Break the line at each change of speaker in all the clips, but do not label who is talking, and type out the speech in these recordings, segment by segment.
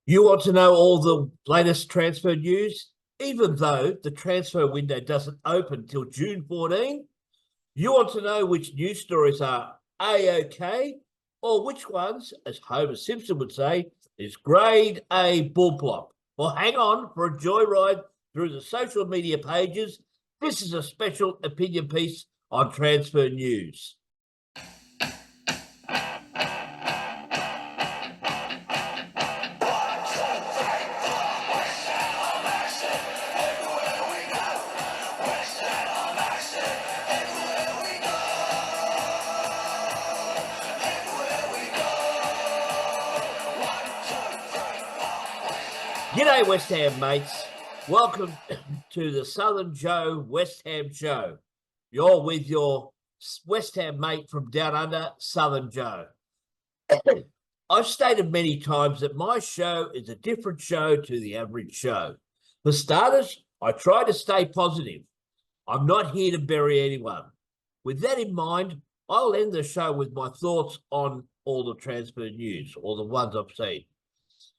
You want to know all the latest transfer news, even though the transfer window doesn't open till June 14? You want to know which news stories are A-OK or which ones, as Homer Simpson would say, is grade A bullplop? Well, hang on for a joyride through the social media pages. This is a special opinion piece on transfer news. G'day, West Ham mates. Welcome to the Southern Joe West Ham Show. You're with your West Ham mate from down under, Southern Joe. I've stated many times that my show is a different show to the average show. For starters, I try to stay positive. I'm not here to bury anyone. With that in mind, I'll end the show with my thoughts on all the transfer news, or the ones I've seen.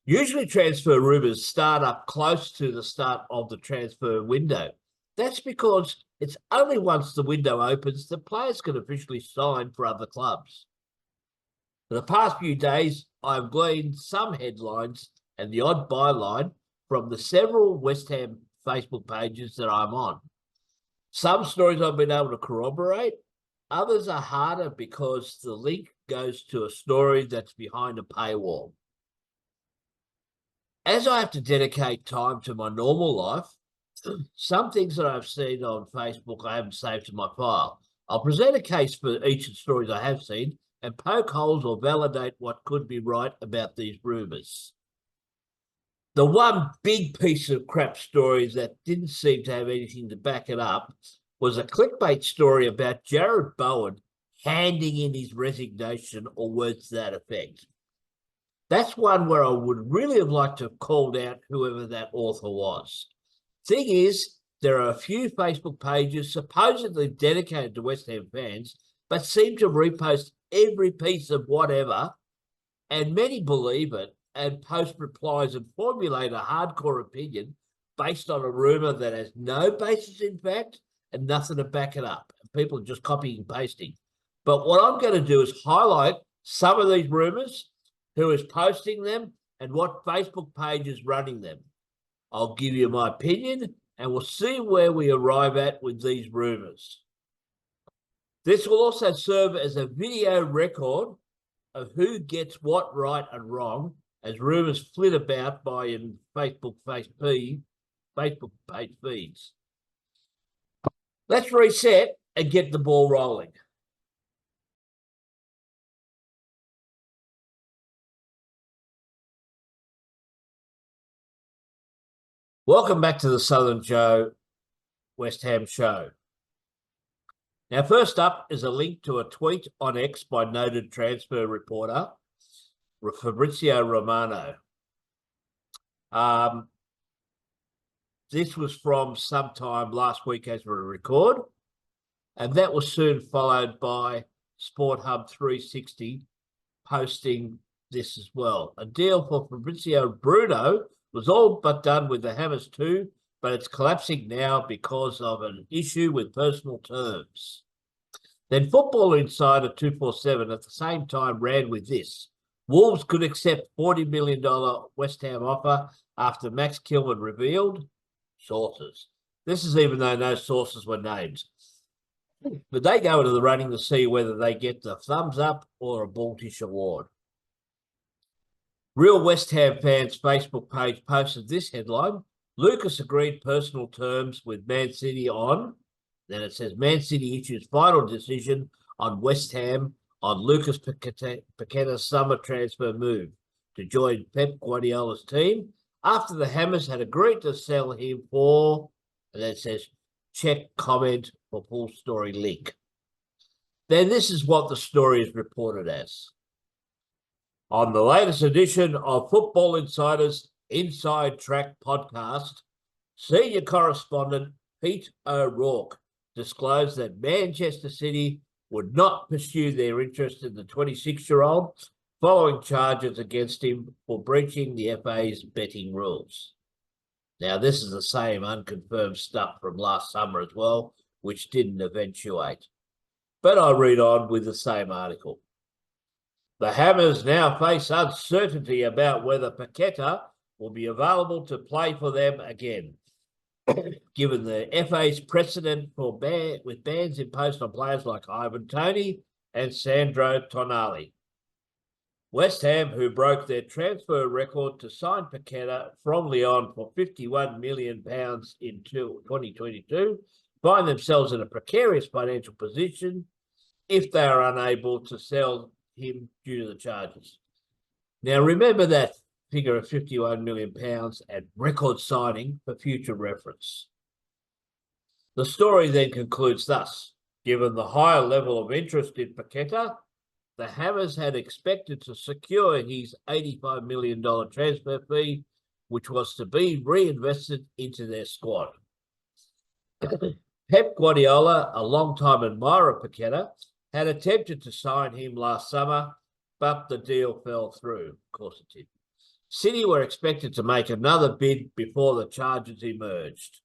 Usually transfer rumours start up close to the start of the transfer window. That's because it's only once the window opens that players can officially sign for other clubs. For the past few days, I've gleaned some headlines and the odd byline from the several West Ham Facebook pages that I'm on. Some stories I've been able to corroborate, others are harder because the link goes to a story that's behind a paywall. As I have to dedicate time to my normal life, some things that I've seen on Facebook I haven't saved to my file. I'll present a case for each of the stories I have seen and poke holes or validate what could be right about these rumours. The one big piece of crap story that didn't seem to have anything to back it up was a clickbait story about Jared Bowen handing in his resignation, or words to that effect. That's one where I would really have liked to have called out whoever that author was. Thing is, there are a few Facebook pages supposedly dedicated to West Ham fans, but seem to repost every piece of whatever, and many believe it and post replies and formulate a hardcore opinion based on a rumour that has no basis in fact and nothing to back it up. People are just copying and pasting. But what I'm going to do is highlight some of these rumours, who is posting them, and what Facebook page is running them. I'll give you my opinion, and we'll see where we arrive at with these rumours. This will also serve as a video record of who gets what right and wrong, as rumours flit about by in Facebook page feeds. Let's reset and get the ball rolling. Welcome back to the Southern Joe West Ham Show. Now, first up is a link to a tweet on X by noted transfer reporter Fabrizio Romano. This was from sometime last week as we record, and that was soon followed by Sport Hub 360 posting this as well. A deal for Fabrizio Bruno was all but done with the Hammers too, but it's collapsing now because of an issue with personal terms. Then Football Insider 247 at the same time ran with this. Wolves could accept $40 million West Ham offer after Max Kilman revealed sources. This is even though no sources were named. But they go into the running to see whether they get the thumbs up or a Baltish award. Real West Ham fans' Facebook page posted this headline. Lucas agreed personal terms with Man City on, then it says Man City issues final decision on West Ham on Lucas Paqueta's summer transfer move to join Pep Guardiola's team after the Hammers had agreed to sell him for, and then it says, check comment for full story link. Then this is what the story is reported as. On the latest edition of Football Insider's Inside Track podcast, senior correspondent Pete O'Rourke disclosed that Manchester City would not pursue their interest in the 26-year-old following charges against him for breaching the FA's betting rules. Now, this is the same unconfirmed stuff from last summer as well, which didn't eventuate. But I read on with the same article. The Hammers now face uncertainty about whether Paqueta will be available to play for them again, given the FA's precedent for with bans imposed on players like Ivan Toney and Sandro Tonali. West Ham, who broke their transfer record to sign Paqueta from Lyon for £51 million in 2022, find themselves in a precarious financial position if they are unable to sell him due to the charges. Now, remember that figure of £51 million and record signing for future reference. The story then concludes thus. Given the higher level of interest in Paqueta, the Hammers had expected to secure his $85 million transfer fee, which was to be reinvested into their squad. Pep Guardiola, a long-time admirer of Paqueta, had attempted to sign him last summer, but the deal fell through. Of course it did. City were expected to make another bid before the charges emerged.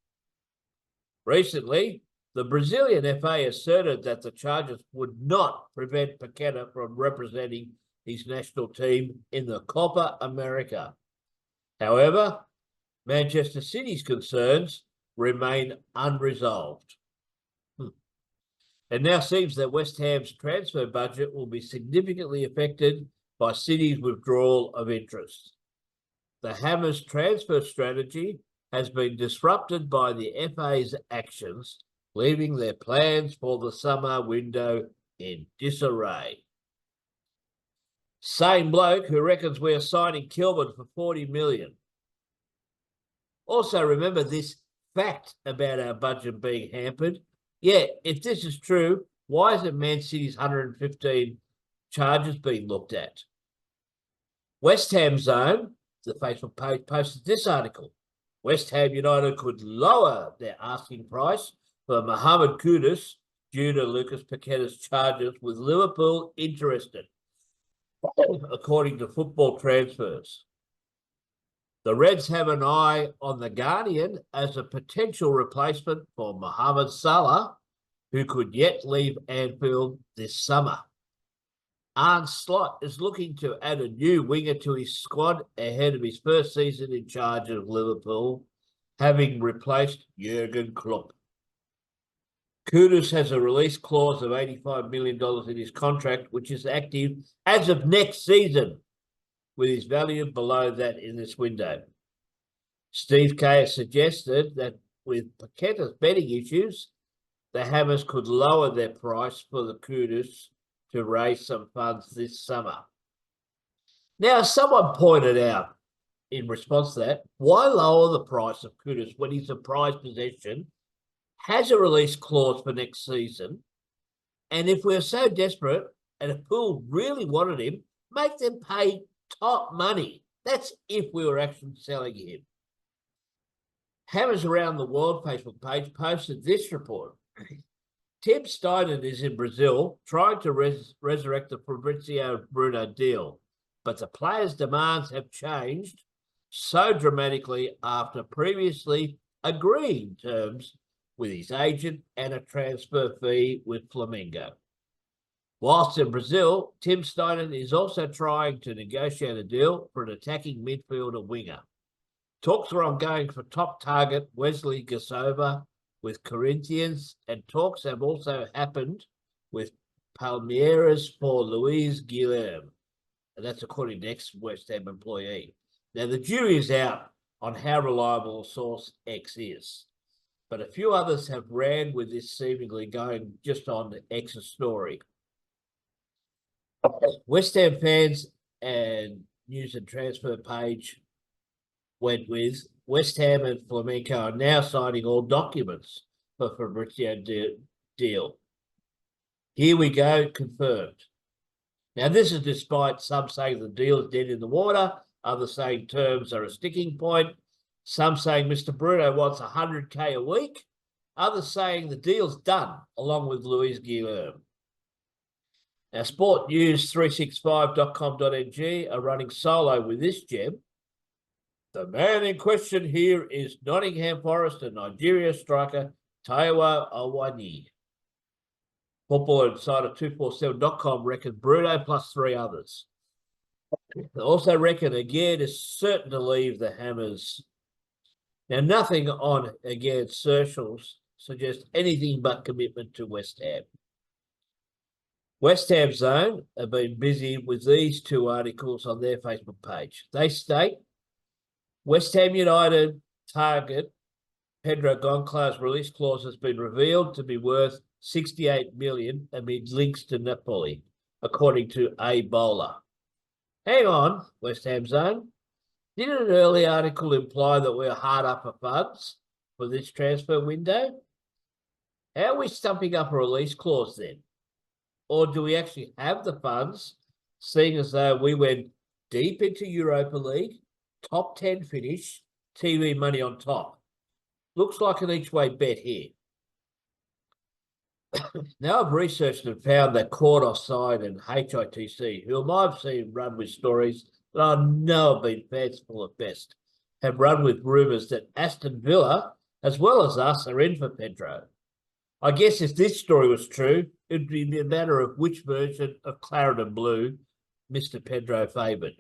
Recently, the Brazilian FA asserted that the charges would not prevent Paqueta from representing his national team in the Copa America. However, Manchester City's concerns remain unresolved. It now seems that West Ham's transfer budget will be significantly affected by City's withdrawal of interest. The Hammers' transfer strategy has been disrupted by the FA's actions, leaving their plans for the summer window in disarray. Same bloke who reckons we are signing Kilburn for $40 million. Also remember this fact about our budget being hampered. Yeah, if this is true, why isn't Man City's 115 charges being looked at? West Ham Zone, the Facebook page, posted this article. West Ham United could lower their asking price for Mohamed Kudus due to Lucas Paqueta's charges, with Liverpool interested, according to Football Transfers. The Reds have an eye on the Ghanaian as a potential replacement for Mohamed Salah, who could yet leave Anfield this summer. Arne Slot is looking to add a new winger to his squad ahead of his first season in charge of Liverpool, having replaced Jurgen Klopp. Kudus has a release clause of $85 million in his contract, which is active as of next season, with his value below that in this window. Steve Kay has suggested that with Paqueta's betting issues, the Hammers could lower their price for the Kudus to raise some funds this summer. Now, someone pointed out in response to that, why lower the price of Kudus when his prized possession has a release clause for next season? And if we're so desperate and if Poole really wanted him, make them pay top money. That's if we were actually selling him. Hammers Around the World Facebook page posted this report. Tim Steinen is in Brazil trying to resurrect the Fabrizio Bruno deal, but the player's demands have changed so dramatically after previously agreeing terms with his agent and a transfer fee with Flamengo. Whilst in Brazil, Tim Steinen is also trying to negotiate a deal for an attacking midfielder winger. Talks are ongoing for top target Wesley Gasova with Corinthians, and talks have also happened with Palmeiras for Luis Guilherme. And that's according to ex-West Ham employee. Now, the jury is out on how reliable source X is, but a few others have ran with this seemingly going just on the X's story. West Ham fans and news and transfer page went with West Ham and Flamenco are now signing all documents for Fabrizio deal. Here we go, confirmed. Now, this is despite some saying the deal is dead in the water, others saying terms are a sticking point, some saying Mr. Bruno wants $100K a week, others saying the deal's done, along with Luis Guilherme. Now, sportnews365.com.ng are running solo with this gem. The man in question here is Nottingham Forest and Nigeria striker Taiwo Awoniyi. Football Insider 247.com reckons Bruno plus 3 others. They also reckon again is certain to leave the Hammers. Now, nothing on against socials suggests anything but commitment to West Ham. West Ham Zone have been busy with these 2 articles on their Facebook page. They state West Ham United target Pedro Goncalves' release clause has been revealed to be worth 68 million amid links to Napoli, according to A Bowler. Hang on, West Ham Zone. Didn't an early article imply that we're hard up for funds for this transfer window? How are we stumping up a release clause then? Or do we actually have the funds, seeing as though we went deep into Europa League, top 10 finish, TV money on top? Looks like an each-way bet here. Now I've researched and found that Court Offside and HITC, whom I've seen run with stories that I know have been fanciful at best, have run with rumours that Aston Villa, as well as us, are in for Pedro. I guess if this story was true, it'd be a matter of which version of Claret and Blue Mr. Pedro favoured.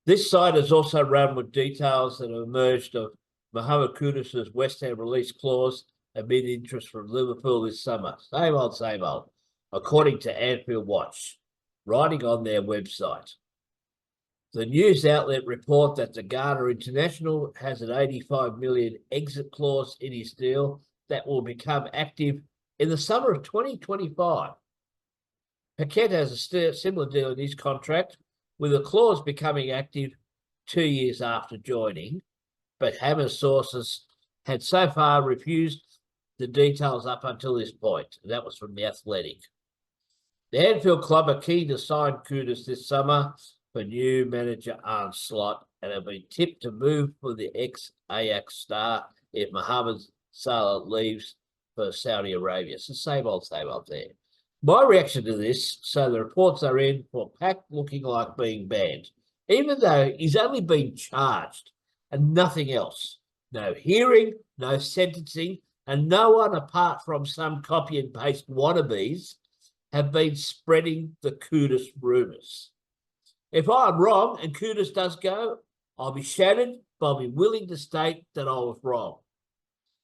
This site has also run with details that have emerged of Mohamed Kudus' West Ham release clause amid interest from Liverpool this summer. Same old, according to Anfield Watch, writing on their website. The news outlet report that the Ghana International has an 85 million exit clause in his deal that will become active in the summer of 2025. Paquette has a similar deal in his contract, with a clause becoming active 2 years after joining, but Hammer's sources had so far refused the details up until this point. That was from The Athletic. The Anfield club are keen to sign Kudus this summer for new manager Arne Slot and have been tipped to move for the ex-Ajax star if Mohamed Salah leaves for Saudi Arabia. So same old there. My reaction to this, so the reports are in for Pack looking like being banned, even though he's only been charged and nothing else. No hearing, no sentencing, and no one apart from some copy and paste wannabes have been spreading the Kudus rumours. If I'm wrong and Kudus does go, I'll be shattered, but I'll be willing to state that I was wrong.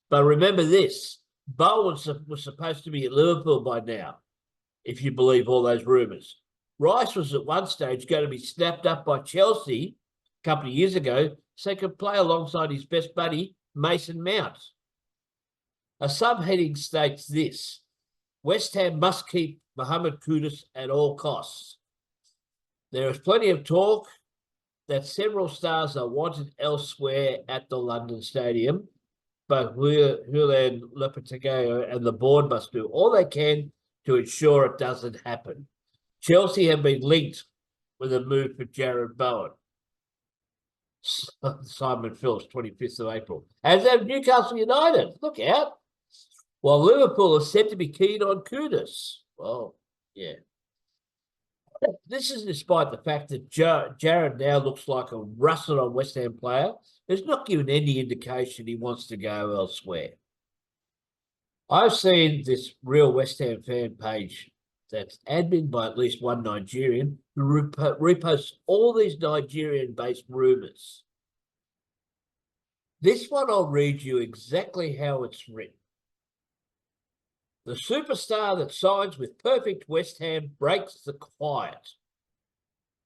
But remember this, Bowen was supposed to be at Liverpool by now, if you believe all those rumours. Rice was at one stage going to be snapped up by Chelsea a couple of years ago so he could play alongside his best buddy, Mason Mount. A subheading states this: West Ham must keep Mohamed Kudus at all costs. There is plenty of talk that several stars are wanted elsewhere at the London Stadium, but Julian Lopetegui and the board must do all they can to ensure it doesn't happen. Chelsea have been linked with a move for Jared Bowen. Simon Phillips, 25th of April. As have Newcastle United. Look out. While Liverpool are said to be keen on Kudus. Well, yeah. This is despite the fact that Jared now looks like a rusted-on West Ham player who's not given any indication he wants to go elsewhere. I've seen this real West Ham fan page that's admin by at least one Nigerian who reposts all these Nigerian-based rumours. This one I'll read you exactly how it's written. The superstar that signs with perfect West Ham breaks the quiet.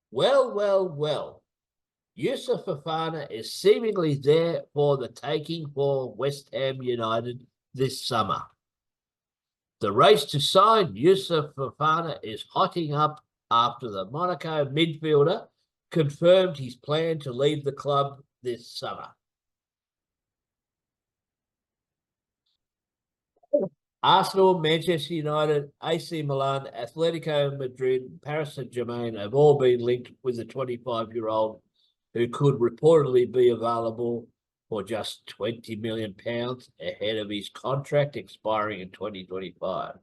Well. Yusuf Fofana is seemingly there for the taking for West Ham United this summer. The race to sign Yusuf Fofana is hotting up after the Monaco midfielder confirmed his plan to leave the club this summer. Arsenal, Manchester United, AC Milan, Atletico Madrid, Paris Saint-Germain have all been linked with the 25-year-old who could reportedly be available for just £20 million ahead of his contract expiring in 2025.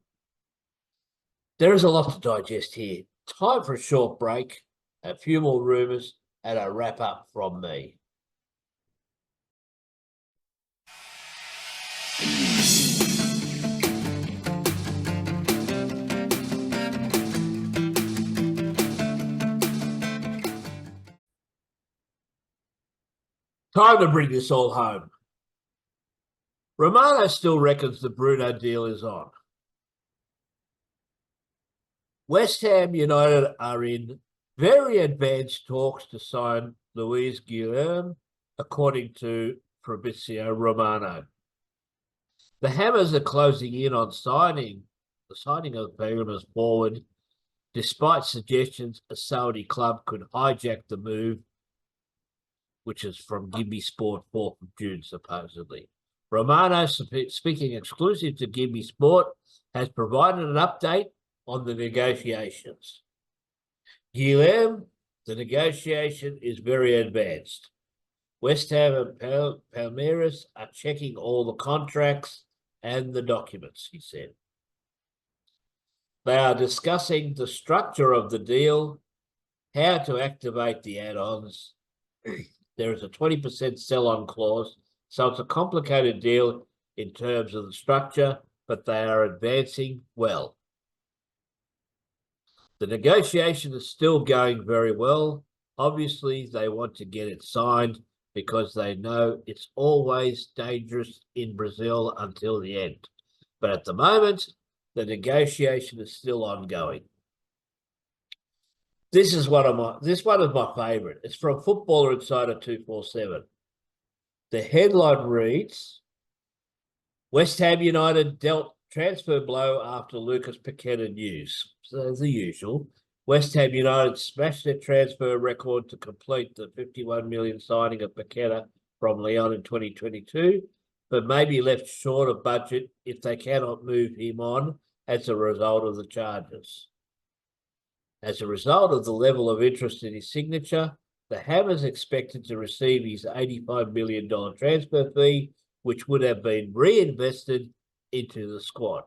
There is a lot to digest here. Time for a short break, a few more rumours, and a wrap up from me. Time to bring this all home. Romano still reckons the Bruno deal is on. West Ham United are in very advanced talks to sign Luis Guilherme, according to Fabrizio Romano. The Hammers are closing in on the signing of Guilherme's forward, despite suggestions a Saudi club could hijack the move, which is from Gimby Sport 4th of June, supposedly. Romano, speaking exclusive to Gimby Sport, has provided an update on the negotiations. Guilherme, the negotiation is very advanced. West Ham and Palmeiras are checking all the contracts and the documents, he said. They are discussing the structure of the deal, how to activate the add-ons. There is a 20% sell-on clause, so it's a complicated deal in terms of the structure, but they are advancing well. The negotiation is still going very well. Obviously, they want to get it signed because they know it's always dangerous in Brazil until the end. But at the moment, the negotiation is still ongoing. This one is my favourite. It's from Footballer Insider 247. The headline reads, West Ham United dealt transfer blow after Lucas Paqueta news. So the usual. West Ham United smashed their transfer record to complete the 51 million signing of Paqueta from Lyon in 2022, but may be left short of budget if they cannot move him on as a result of the charges. As a result of the level of interest in his signature, the Hammers expected to receive his $85 million transfer fee, which would have been reinvested into the squad.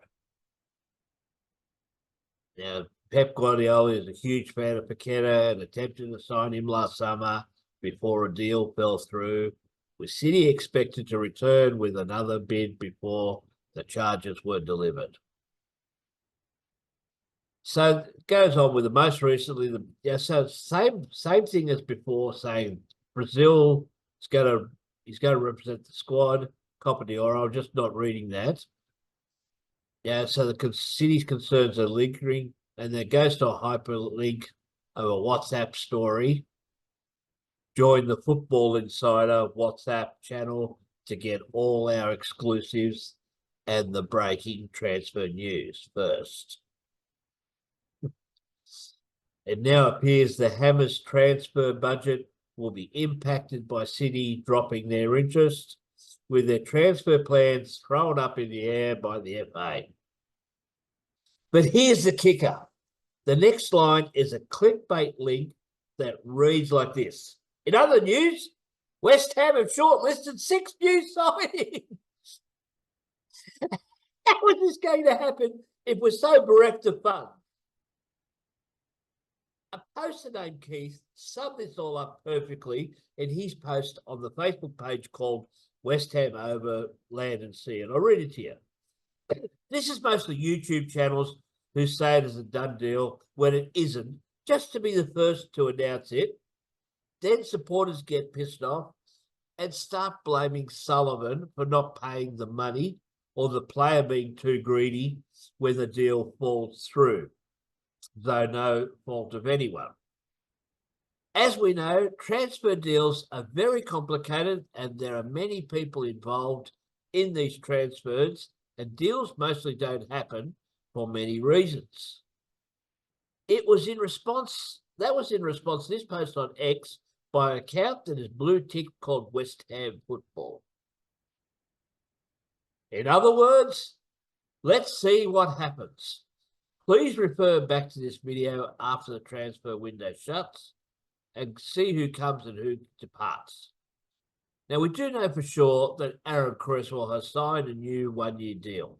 Now, Pep Guardiola is a huge fan of Paqueta and attempted to sign him last summer before a deal fell through, with City expected to return with another bid before the charges were delivered. So it goes on with the most recently, so same thing as before, saying Brazil is he's going to represent the squad, Copa de Oro. I'm just not reading that. Yeah, so the City's concerns are lingering, and there goes to a hyperlink of a WhatsApp story. Join the Football Insider WhatsApp channel to get all our exclusives and the breaking transfer news first. It now appears the Hammers transfer budget will be impacted by City dropping their interest, with their transfer plans thrown up in the air by the FA. But here's the kicker. The next line is a clickbait link that reads like this. In other news, West Ham have shortlisted 6 new signings. How is this going to happen if we're so bereft of funds? A poster named Keith summed this all up perfectly in his post on the Facebook page called West Ham Over Land and Sea, and I'll read it to you. This is mostly YouTube channels who say it is a done deal when it isn't, just to be the first to announce it. Then supporters get pissed off and start blaming Sullivan for not paying the money or the player being too greedy when the deal falls through, though no fault of anyone. As we know, transfer deals are very complicated and there are many people involved in these transfers, and deals mostly don't happen for many reasons. That was in response to this post on X by an account that is blue tick called West Ham Football. In other words, let's see what happens. Please refer back to this video after the transfer window shuts and see who comes and who departs. Now, we do know for sure that Aaron Cresswell has signed a new 1-year deal.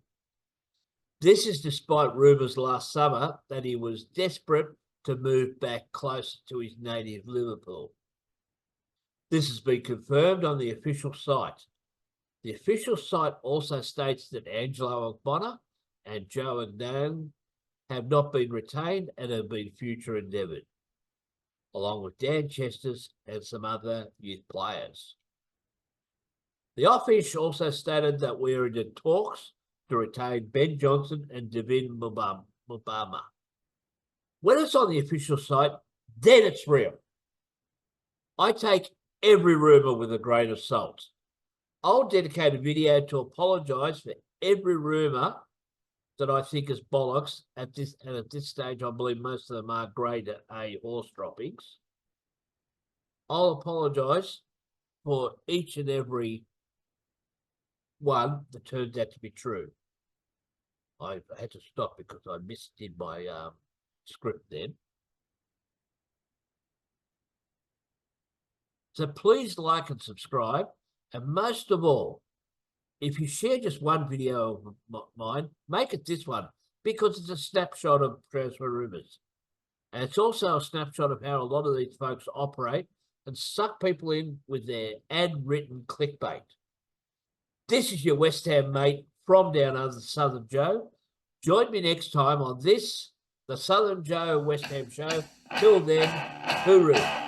This is despite rumours last summer that he was desperate to move back closer to his native Liverpool. This has been confirmed on the official site. The official site also states that Angelo Ogbonna and Joe Agnan have not been retained and have been future endeavoured, along with Dan Chesters and some other youth players. The office also stated that we are in the talks to retain Ben Johnson and David Mubama. When it's on the official site, then it's real. I take every rumour with a grain of salt. I'll dedicate a video to apologise for every rumour that I think is bollocks at this stage. I believe most of them are grade A horse droppings. I'll apologise for each and every one that turns out to be true. I had to stop because I misdid my script then. So please like and subscribe. And most of all, if you share just one video of mine, make it this one, because it's a snapshot of transfer rumours. And it's also a snapshot of how a lot of these folks operate and suck people in with their ad-written clickbait. This is your West Ham mate from down under, Southern Joe. Join me next time on this, the Southern Joe West Ham Show. Till then, hooroo.